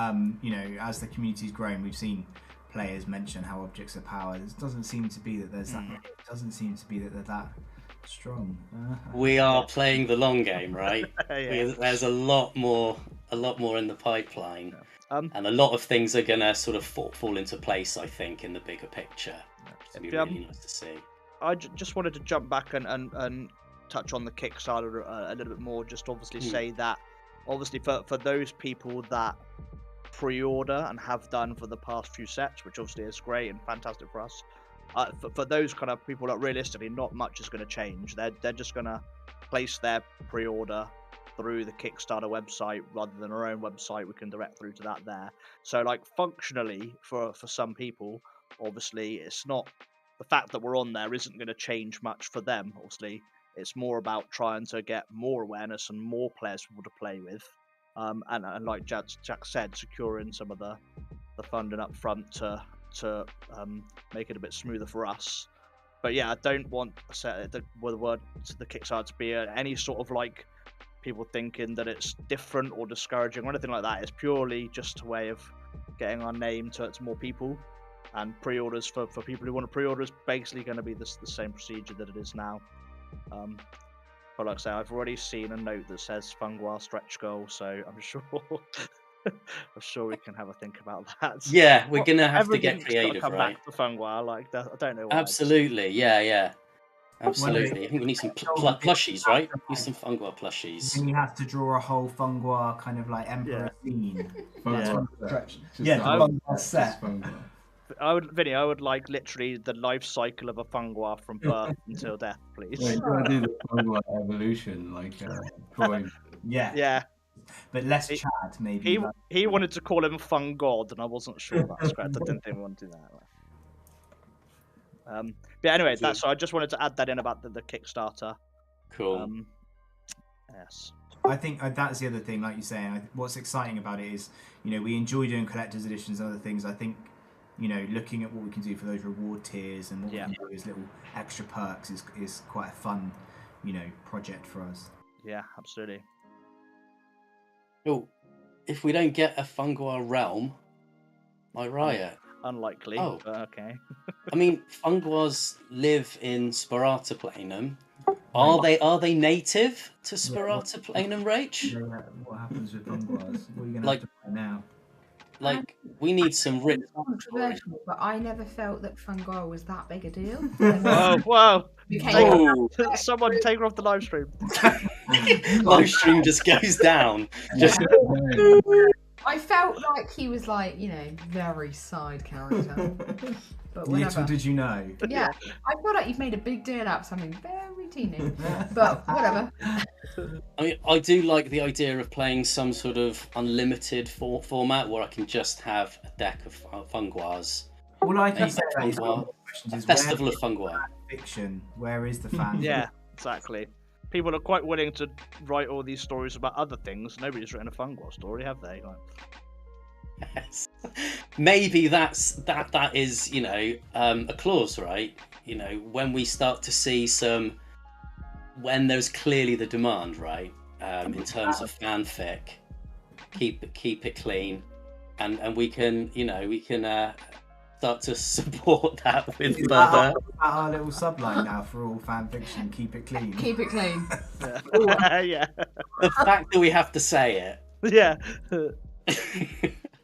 C: as the community's grown, we've seen players mention how objects of power. It doesn't seem to be that there's that. It doesn't seem to be that they're that strong.
A: We are playing the long game, right?
B: Yeah.
A: There's a lot more in the pipeline, and a lot of things are gonna sort of fall into place. I think in the bigger picture, it'll be really nice to see.
B: I just wanted to jump back and touch on the Kickstarter a little bit more. Just obviously say that obviously for those people that pre-order and have done for the past few sets, which obviously is great and fantastic for us. For those kind of people that realistically not much is going to change. They're just going to place their pre-order through the Kickstarter website rather than our own website. We can direct through to that there. So like functionally for some people, obviously it's not the fact that we're on there isn't going to change much for them. Obviously it's more about trying to get more awareness and more players for people to play with. And like Jack said, securing some of the funding up front to make it a bit smoother for us. But yeah, I don't want the word to the Kickstarter to be any sort of like people thinking that it's different or discouraging or anything like that. It's purely just a way of getting our name to more people. And pre-orders for people who want to pre-order is basically going to be the same procedure that it is now. But like I say, I've already seen a note that says Funguar stretch goal, so I'm sure we can have a think about that.
A: Yeah, we're gonna have to get creative,
B: come
A: right?
B: Back to Funguar, like that, I don't know. Why.
A: Absolutely, yeah. Absolutely. I think we need some plushies, right? Need some Funguar plushies.
C: And you have to draw a whole Funguar kind of like emperor scene.
E: Yeah,
C: the Funguar set.
B: I would like literally the life cycle of a Funguar from birth until death, please.
E: Wait, do I do the Funguar evolution, like drawing?
C: Yeah. But less Chad, maybe.
B: He wanted to call him Fun God, and I wasn't sure that's correct. I didn't think we wanted to do that. But anyway, so I just wanted to add that in about the Kickstarter.
A: Cool.
B: Yes.
C: I think that's the other thing, like you're saying. What's exciting about it is, we enjoy doing collector's editions and other things. I think, looking at what we can do for those reward tiers and what we can do as little extra perks is quite a fun, project for us.
B: Yeah, absolutely.
A: Oh, if we don't get a Funguar realm, I riot.
B: Unlikely.
A: Oh,
B: but okay.
A: I mean, Funguars live in Sparata Planum. Are they native to Sparata Planum, Rach?
C: What happens with Funguars? What are you going to do now?
A: Like, we need some rich.
D: Controversial, but I never felt that Funguar was that big a deal.
B: Whoa! Someone take her off the live stream.
A: Live stream just goes down.
D: I felt like he was like, very side character. But
C: little did you know.
D: Yeah, I feel like you've made a big deal out of something very teeny. But whatever.
A: I mean, I do like the idea of playing some sort of unlimited format where I can just have a deck of Funguars.
C: Well, like I said,
A: Festival of Funguar.
C: Fiction. Where is the fan?
B: Yeah, exactly. People are quite willing to write all these stories about other things. Nobody's written a Funguar story, have they?
A: Yes. Maybe that is, a clause, right? When we start to see when there's clearly the demand, right? In terms of fanfic, keep it clean, and we can start to support that with further.
C: Our little subline now for all fanfiction: keep it clean.
D: Keep it clean.
B: Yeah.
A: The fact that we have to say it.
B: Yeah.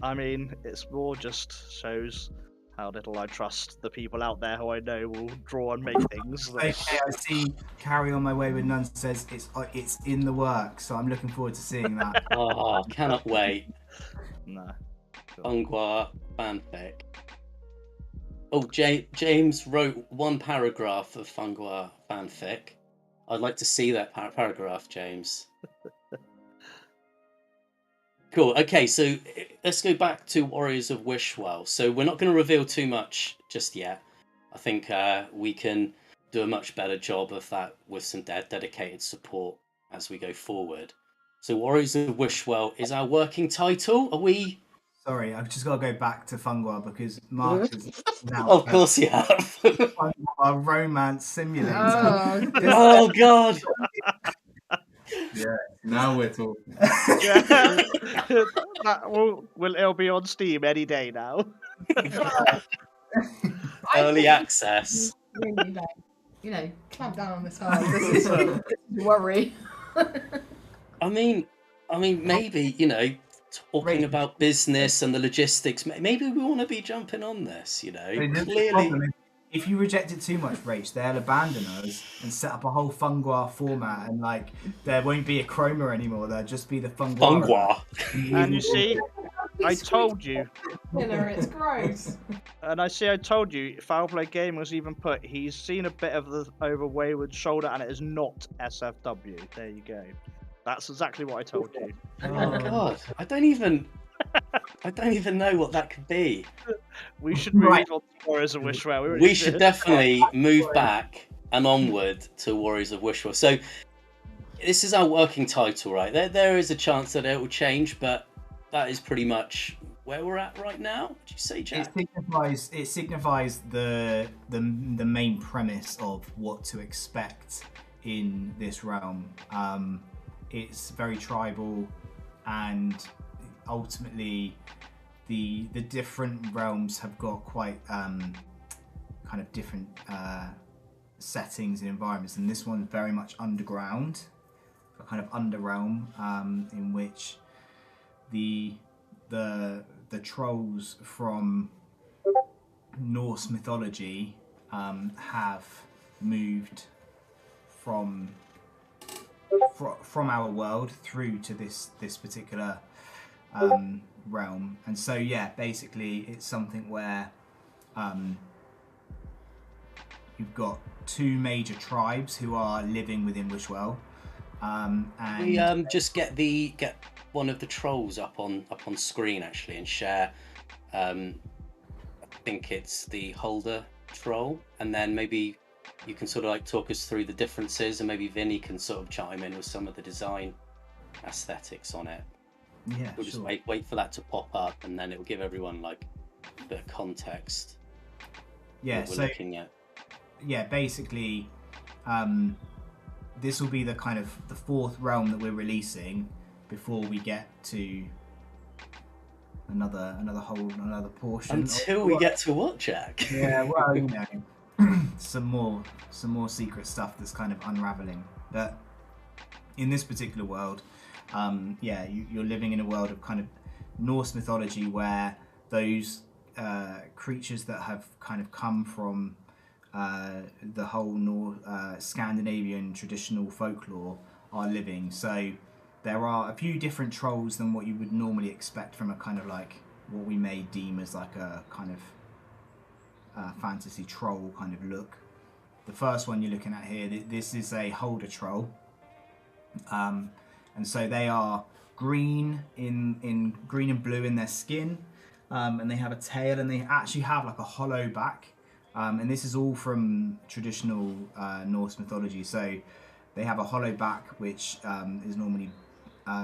B: I mean, it's more just shows how little I trust the people out there who I know will draw and make things.
C: Okay, I see. Carry on my way with none says it's in the works, so I'm looking forward to seeing that.
A: Oh, cannot wait.
B: No.
A: Funguar fanfic. Oh, James wrote one paragraph of Funguar fanfic. I'd like to see that paragraph, James. Cool. Okay, so let's go back to Warriors of Wishwell. So we're not going to reveal too much just yet. I think we can do a much better job of that with some dedicated support as we go forward. So Warriors of Wishwell is our working title. Are we...
C: Sorry, I've just got to go back to Funguar because Mark is now.
A: Of course you have.
C: Funguar romance simulator.
A: Oh God.
E: Yeah, now we're talking.
B: It'll be on Steam any day now.
A: Early access.
D: Really, clamp down on this hard. This is a worry.
A: I mean, maybe talking about business and the logistics. Maybe we want to be jumping on this. Clearly.
C: If you reject it too much, Rach, they'll abandon us and set up a whole Funguar format, and there won't be Achroma anymore. There'll just be the Funguar.
B: And you see, I told you.
D: It's gross.
B: And I told you, Foul Play Gamers even put he's seen a bit of the over Wayward shoulder, and it is not SFW. There you go. That's exactly what I told you.
A: Oh God, I don't even know what that could be.
B: We should move on to Warriors of Wishwell.
A: We should definitely move back and onward to Warriors of Wishwell. So this is our working title, right? There is a chance that it will change, but that is pretty much where we're at right now. Would you say, Jack?
C: It signifies the main premise of what to expect in this realm. It's very tribal, and ultimately the different realms have got quite kind of different settings and environments, and this one's very much underground, a kind of underrealm, in which the trolls from Norse mythology have moved from our world through to this particular realm. And so basically it's something where you've got two major tribes who are living within Wishwell, and
A: we just get one of the trolls up on screen actually and share. I think it's the Holder troll, and then maybe you can sort of talk us through the differences, and maybe Vinny can sort of chime in with some of the design aesthetics on it.
C: Yeah,
A: we'll just wait for that to pop up, and then it will give everyone a bit of context.
C: Yeah,
A: what we're looking at.
C: Yeah, basically, this will be the kind of the fourth realm that we're releasing before we get to another portion.
A: Until we get to what, Jack?
C: Yeah, well, some more secret stuff that's kind of unraveling. But in this particular world, you're living in a world of kind of Norse mythology where those creatures that have kind of come from the whole Scandinavian traditional folklore are living. So there are a few different trolls than what you would normally expect from a kind of what we may deem as a kind of fantasy troll kind of look. The first one you're looking at here, this is a Holder troll, and so they are green in green and blue in their skin, and they have a tail, and they actually have a hollow back, and this is all from traditional Norse mythology. So they have a hollow back, which is normally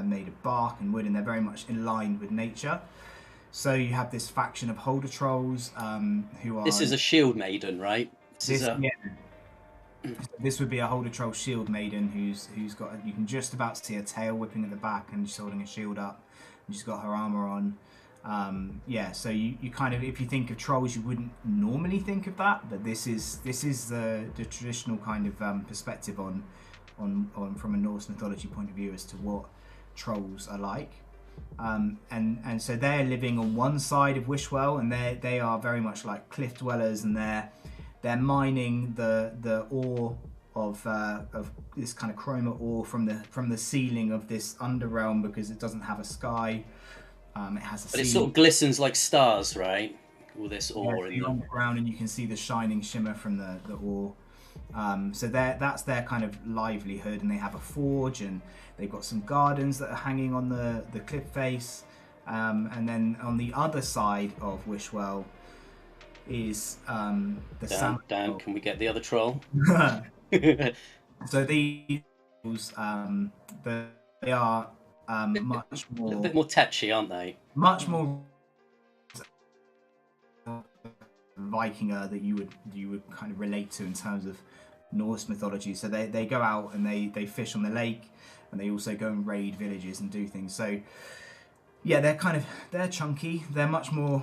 C: made of bark and wood, and they're very much in line with nature. So you have this faction of Holder trolls who are...
A: This is a shield maiden, right?
C: This would be a Holder troll shield maiden who's got... You can just about see a tail whipping at the back, and she's holding a shield up, and she's got her armour on. So you kind of... If you think of trolls, you wouldn't normally think of that, but this is the traditional kind of perspective on from a Norse mythology point of view as to what trolls are like. And so they're living on one side of Wishwell, and they are very much like cliff dwellers, and they're mining the ore of this kind of chroma ore from the ceiling of this underrealm, because it doesn't have a sky. It has a
A: But
C: ceiling.
A: it sort of glistens like stars, right? All this ore
C: So
A: in
C: you're on
A: the...
C: the ground, and you can see the shining shimmer from the ore. So that's their kind of livelihood, and they have a forge, and they've got some gardens that are hanging on the cliff face. And then on the other side of Wishwell is the
A: Dan, can we get the other troll?
C: So these they are much
A: A little bit
C: more
A: more tetchy, aren't they?
C: much more Vikinger that you would kind of relate to in terms of Norse mythology. So they go out and they fish on the lake, and they also go and raid villages and do things. So yeah, they're chunky. They're much more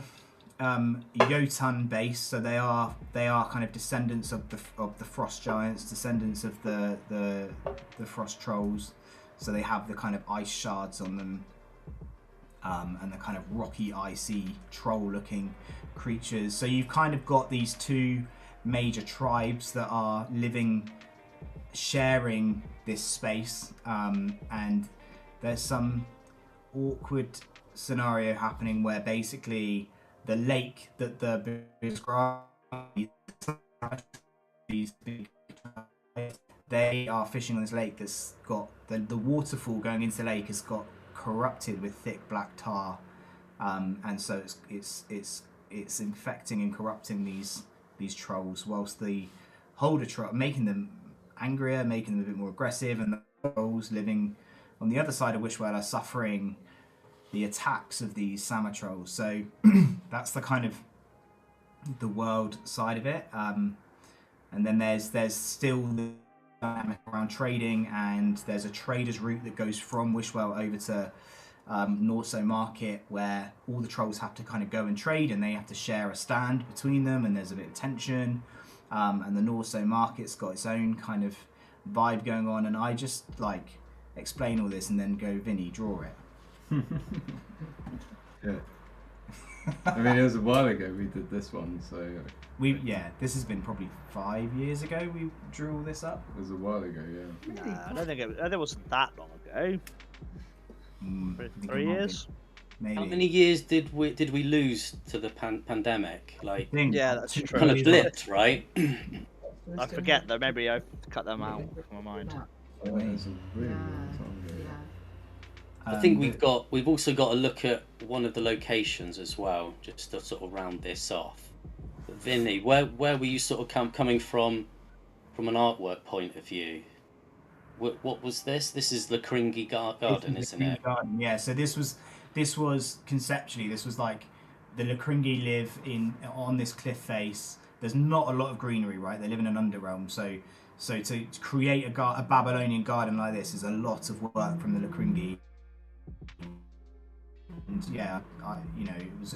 C: Jotun based. So they are kind of descendants of the frost giants, descendants of the frost trolls. So they have the kind of ice shards on them, and the kind of rocky, icy, troll-looking creatures. So you've kind of got these two major tribes that are sharing this space, and there's some awkward scenario happening where basically the lake that the these big, they are fishing on this lake that's got the waterfall going into the lake has got corrupted with thick black tar, and so it's infecting and corrupting these trolls, whilst the holder troll, making them angrier, making them a bit more aggressive, and the trolls living on the other side of Wishwell are suffering the attacks of these Sama trolls. So that's the kind of the world side of it, and then there's still the dynamic around trading, and there's a trader's route that goes from Wishwell over to Norso Market, where all the trolls have to kind of go and trade, and they have to share a stand between them, and there's a bit of tension, and the Norso Market's got its own kind of vibe going on, and I just like explain all this and then go, Vinny, draw it.
E: Yeah. I mean, it was a while ago we did this one, so
C: this has been probably 5 years ago we drew all this up.
E: it was a while ago, yeah.
B: Nah, I don't think it wasn't that long ago.
C: I think it
B: 3
C: might
B: years.
C: be. Maybe.
A: How many years did we lose to the pandemic? Like,
B: Yeah, that's true.
A: kind of blipped, right?
B: I forget though. Maybe I cut them out from my mind.
E: Oh, it was a really long time ago.
A: I think we've also got to look at one of the locations as well, just to sort of round this off. But Vinny, where were you sort of coming from an artwork point of view? What was this? This is the Cringy Garden, isn't it?
C: Garden, yeah. So this was conceptually, this was like the Lacringi live on this cliff face. There's not a lot of greenery, right? They live in an underrealm, so to create a Babylonian garden like this is a lot of work from the Lacringi. And yeah,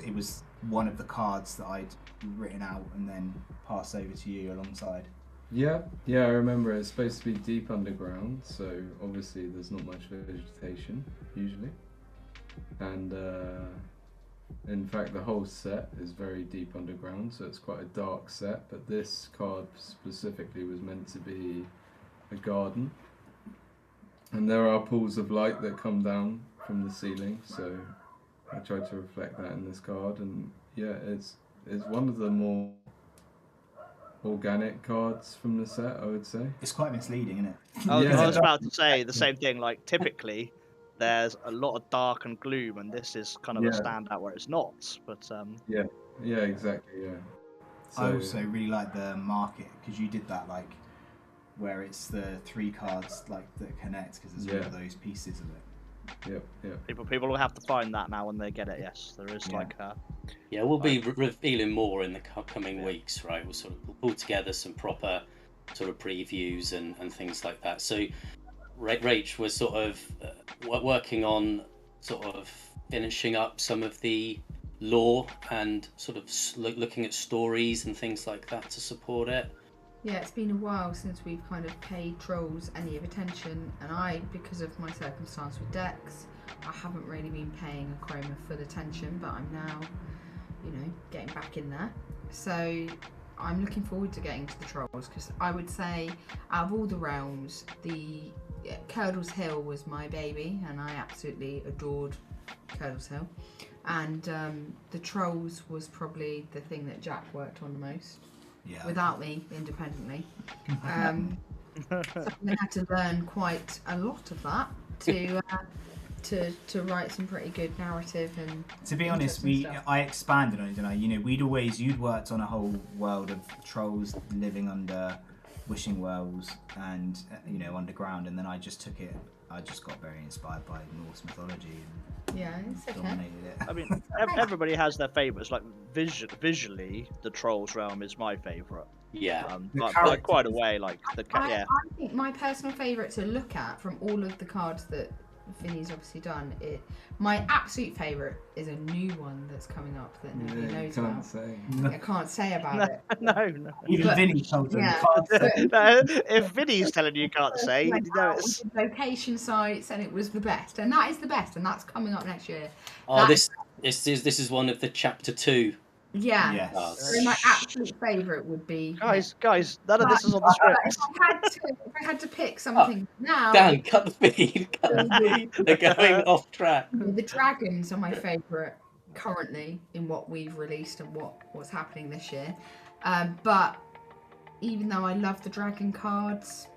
C: it was one of the cards that I'd written out and then passed over to you alongside.
E: Yeah, I remember it's supposed to be deep underground, so obviously there's not much vegetation usually, and in fact the whole set is very deep underground, so it's quite a dark set, but this card specifically was meant to be a garden, and there are pools of light that come down from the ceiling, so I tried to reflect that in this card, and yeah, it's one of the more organic cards from the set, I would say.
C: It's quite misleading, isn't it?
B: I was about to say the same thing. Like typically, there's a lot of dark and gloom, and this is kind of a standout where it's not. But
E: yeah, exactly. Yeah. So,
C: I also really like the market because you did that like where it's the 3 cards like that connect because there's all of those pieces of it.
E: Yep.
B: People will have to find that now when they get it. Yes, there is like a.
A: Yeah, we'll be revealing more in the coming weeks, right? We'll pull together some proper sort of previews and things like that. So, Rach was sort of working on sort of finishing up some of the lore and sort of looking at stories and things like that to support it.
D: Yeah, it's been a while since we've kind of paid trolls any of attention, and I, because of my circumstance with Dex, I haven't really been paying Achroma full attention, but I'm now, getting back in there. So I'm looking forward to getting to the trolls, because I would say out of all the realms, the Curdle's Hill was my baby, and I absolutely adored Curdle's Hill. And the trolls was probably the thing that Jack worked on the most, without me, independently. So I had to learn quite a lot of that to write some pretty good narrative. And
C: to be honest, I expanded on it, didn't I? You'd worked on a whole world of trolls living under wishing wells and underground, and then I just took it. I just got very inspired by Norse mythology and
D: it's okay.
C: dominated it.
B: I mean, everybody has their favourites. Like visually, the Trolls realm is my favourite.
A: Yeah.
B: Like quite a way. Like
D: I think my personal favourite to look at from all of the cards that Vinny's obviously done, my absolute favourite is a new one that's coming up that nobody knows about. I can't say about it.
B: No.
C: Even Vinny told them.
B: If Vinny's telling you can't say, you know it's
D: location sites, and it was the best, and that is the best, and that's coming up next year.
A: This is one of the chapter 2.
D: Yeah.
C: Yes.
D: So my absolute favourite would be.
B: Guys, none of this is on the script.
D: If I had to pick something now.
A: Dan, cut the feed. They're going off track.
D: The dragons are my favourite currently in what we've released and what's happening this year. But even though I love the dragon cards,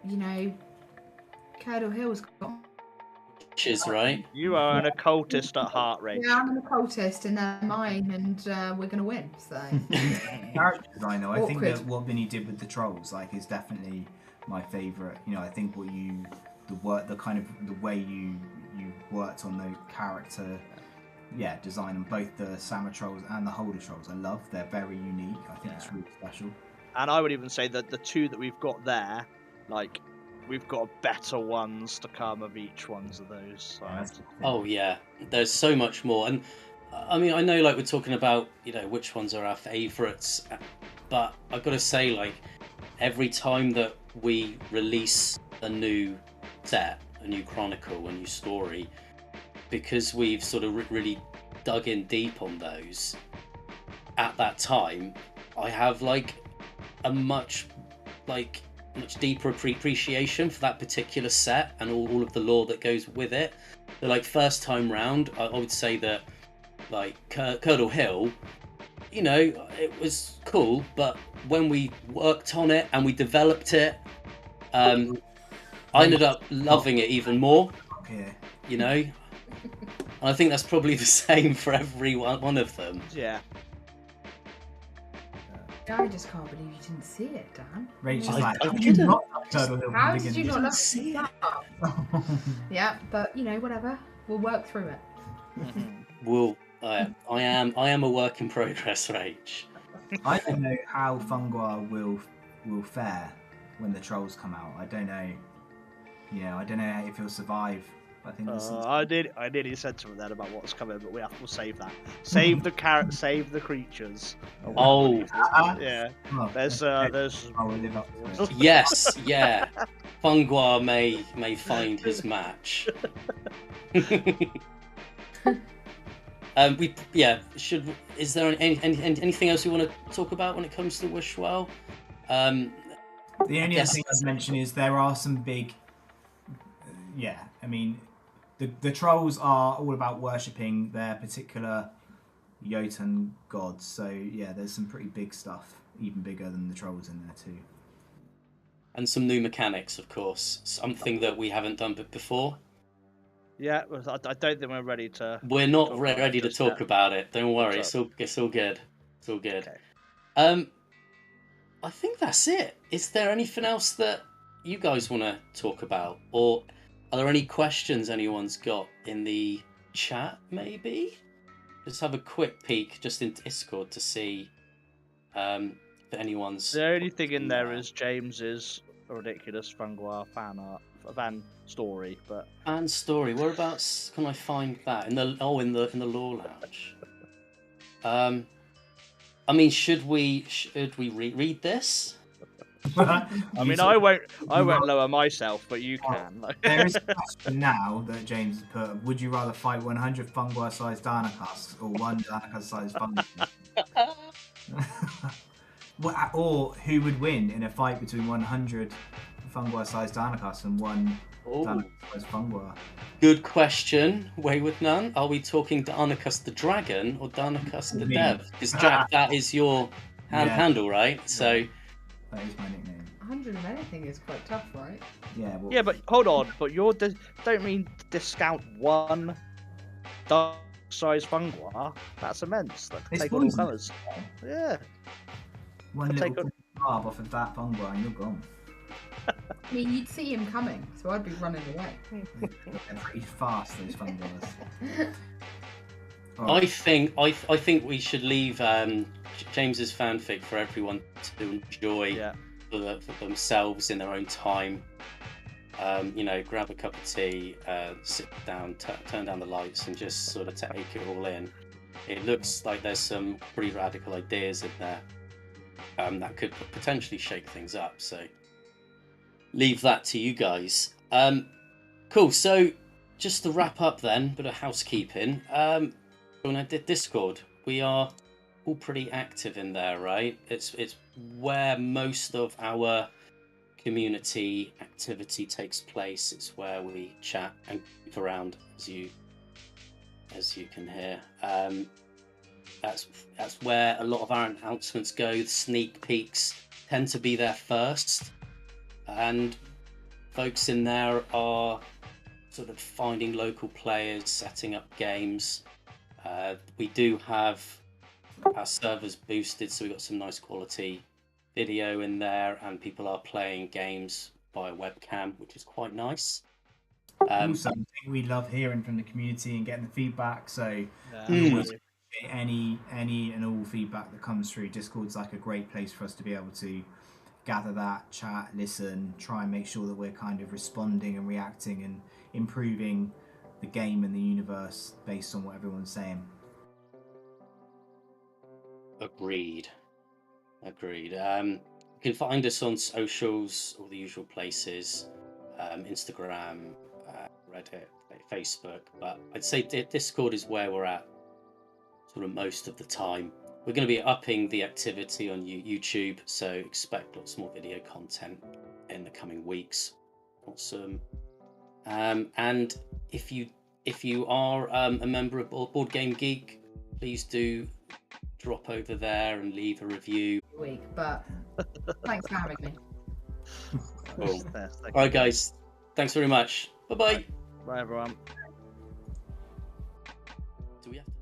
D: Curdle Hill's got.
A: Right?
B: You are an occultist at heart, Rach.
D: Yeah, I'm an occultist, and they're mine, and we're going to win. So.
C: Character design, though, I think that what Vinny did with the trolls, is definitely my favourite. I think the way you worked on the character, design on both the Sama trolls and the Holder trolls. I love. They're very unique. I think it's really special. And
B: I would even say that the two that we've got there, we've got better ones to come of each ones of those. So.
A: Oh yeah, there's so much more, and I mean I know we're talking about which ones are our favourites, but I've got to say every time that we release a new set, a new chronicle, a new story, because we've sort of really dug in deep on those, at that time I have a much deeper appreciation for that particular set and all of the lore that goes with it. The first time round, I would say that Curdle Hill, it was cool, but when we worked on it and we developed it, I ended up loving it even more. And I think that's probably the same for every one of them.
B: Yeah.
D: I just can't believe you didn't see it, Dan.
C: Rachel's
D: how did you not see it? Yeah, but whatever. We'll work through it.
A: I am a work in progress, Rach.
C: I don't know how Funguar will fare when the trolls come out. I don't know. I don't know if he'll survive. I think
B: I nearly said something then about what's coming, but we'll save that. Save the carrot, save the creatures.
A: Oh,
B: yeah. There's
C: I will live up to it.
A: Yes, yeah. Funguar may find his match. Is there anything else we want to talk about when it comes to Wishwell?
C: The only other thing I'd mention is there are some big. I mean, the trolls are all about worshipping their particular Jotun gods. So there's some pretty big stuff, even bigger than the trolls in there too.
A: And some new mechanics, of course. Something that we haven't done before.
B: Yeah, I don't think we're ready to.
A: We're not ready to talk about it. Don't worry, it's all good. It's all good.
B: Okay.
A: I think that's it. Is there anything else that you guys want to talk about, or are there any questions anyone's got in the chat? Maybe just have a quick peek just in Discord to see if anyone's.
B: The only thing in there is James's ridiculous Funguar fan story, but
A: fan story. Whereabouts can I find that? In the lore lounge. I mean, should we read this?
B: I mean, I won't lower myself, but you can.
C: There is a question now that James has put. Would you rather fight 100 Funguar-sized Darnacus or one Darnacus-sized Funguar? Or who would win in a fight between 100 Funguar-sized Darnacus and one Darnacus-sized Funguar?
A: Good question. Way with none. Are we talking Darnacus the dragon or Darnacus the dev? Because Jack, that is your handle, right? So
C: that is my nickname.
D: 100 of anything is quite tough, right?
C: Yeah. Well,
B: yeah, but hold on. But you don't mean discount one dark-sized Funguar. That's immense. That can take on all colours. Yeah.
C: One little barb off of that Funguar and you're gone.
D: I mean, you'd see him coming, so I'd be running away.
C: They're pretty fast, those Funguars.
A: I think we should leave James's fanfic for everyone to enjoy for themselves in their own time. Grab a cup of tea, sit down, turn down the lights, and just sort of take it all in. It looks like there's some pretty radical ideas in there that could potentially shake things up. So leave that to you guys. Cool. So just to wrap up then, bit of housekeeping. When I did Discord, we are all pretty active in there, right? It's where most of our community activity takes place. It's where we chat and move around, as you can hear. That's where a lot of our announcements go. The sneak peeks tend to be there first, and folks in there are sort of finding local players, setting up games. We do have our servers boosted, so we've got some nice quality video in there, and people are playing games via webcam, which is quite nice.
C: Also, we love hearing from the community and getting the feedback. So always any and all feedback that comes through. Discord's like a great place for us to be able to gather that, chat, listen, try and make sure that we're kind of responding and reacting and improving the game and the universe based on what everyone's saying.
A: Agreed. You can find us on socials, all the usual places, Instagram, Reddit, Facebook, but I'd say Discord is where we're at sort of most of the time. We're going to be upping the activity on YouTube, so expect lots more video content in the coming weeks. Awesome. And if you are a member of Board Game Geek, please do drop over there and leave a review.
D: But thanks for having me.
A: Cool. All right, guys. Thanks very much. Bye-bye.
B: Bye, everyone.
A: Do we have to...